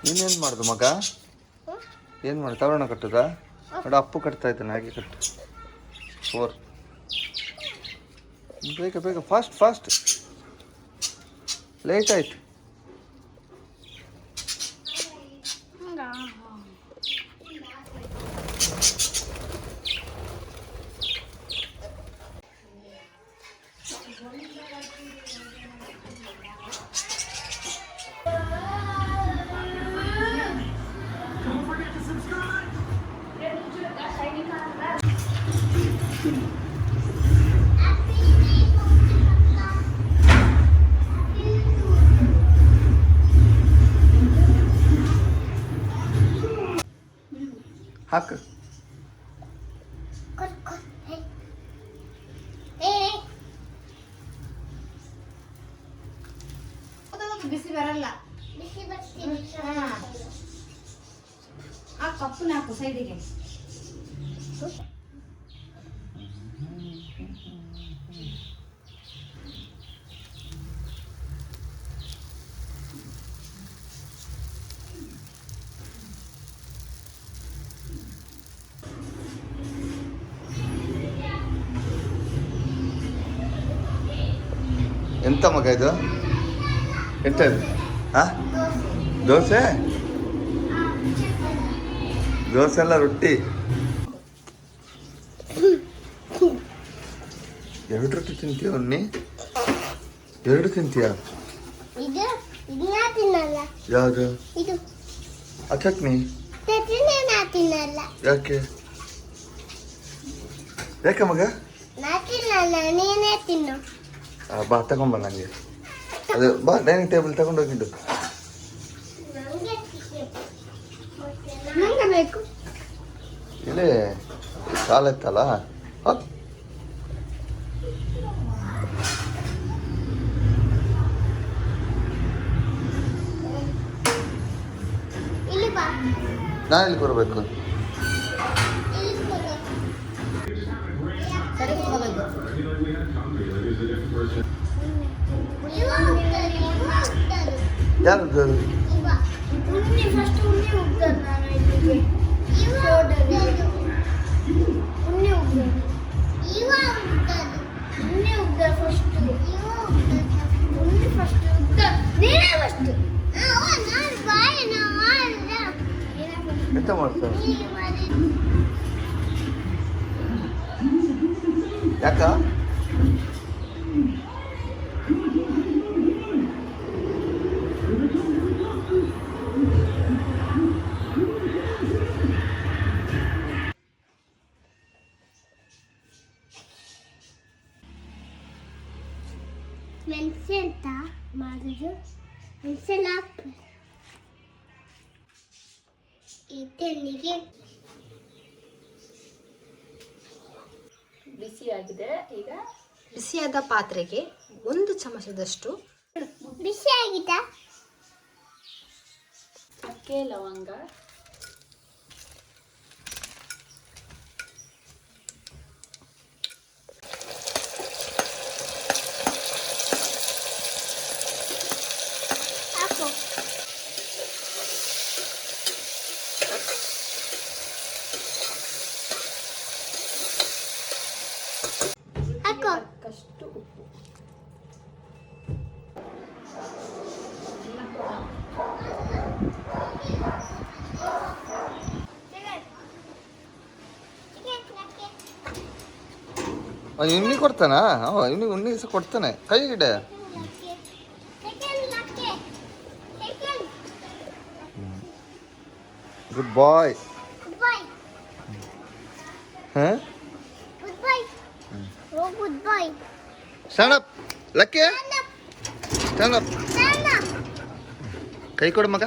ನೀನೇನು ಮಾಡ್ದು ಮಗ? ಏನು ಮಾಡಿ ತವರಣ ಕಟ್ಟುದಾ? ನೋಡು ಅಪ್ಪು ಕಟ್ತಾ ಇದ್ದಾನೆ, ಹಾಗೆ ಕಟ್ಟು. 4 ಬೇಗ ಬೇಗ, ಫಾಸ್ಟ್ ಫಾಸ್ಟ್, ಲೇಟ್ ಆಯ್ತು. ಹಾಕು. ಬಿಸಿ ಬರಲ್ಲ. ಆ ಕಪ್ಪು ಹಾಕು ಸೈಡಿಗೆ. ಎಂತ ಮಗ ಇದು? ಎಂತ ಇದು? ದೋಸೆ? ದೋಸೆ ಎಲ್ಲ ರೊಟ್ಟಿ. 2 ರೊಟ್ಟಿ ತಿಂತೀಯ ಅನ್ನಿ? 2 ತಿಂತೀಯ? ಯಾವುದು? ಆ ಚಟ್ನಿ ಯಾಕೆ? ಯಾಕೆ ಮಗ? ಬಾ ತಗೊಂಬ ನನಗೆ. ಅದು ಬಾ, ಡೈನಿಂಗ್ ಟೇಬಲ್ ತಗೊಂಡೋಗಿದ್ದು. ಇಲ್ಲೇ ಸಾಲ ಇತ್ತಲ್ಲ. ನಾನು ಇಲ್ಲಿ ಬರಬೇಕು. ಯಾರದ್ದು? ಎಂತ ಮಾಡ್ತಾರೆ? ಯಾಕ? ಮೆಣಸು ಅಂತ ಮಾಡೋದು. ಮೆಣಸೆಲ್ಲ ಇದೆಲ್ಲಿಗೆ ಬಿಸಿಯಾಗಿದೆ. ಈಗ ಬಿಸಿಯಾದ ಪಾತ್ರೆಗೆ 1 ಚಮಚದಷ್ಟು ಬಿಸಿಯಾಗಿದ್ದ ಚಕ್ಕೆ, ಲವಂಗ, ಹಾಕು. ಅಷ್ಟು ಉಪ್ಪು. ಇವನಿಗೆ ಕೊಡ್ತಾನ? ಇವನಿಗೆ ಉಣ್ಣಿಗೆ ಸಹ ಕೊಡ್ತಾನೆ. ಕೈಗಿಡೆ. ಗುಡ್ ಬಾಯ್. ಹಾಂ, goodbye. Stand up. Lucky. Stand up. Stand up. ಕೈ ಕೊಡು ಮಗ.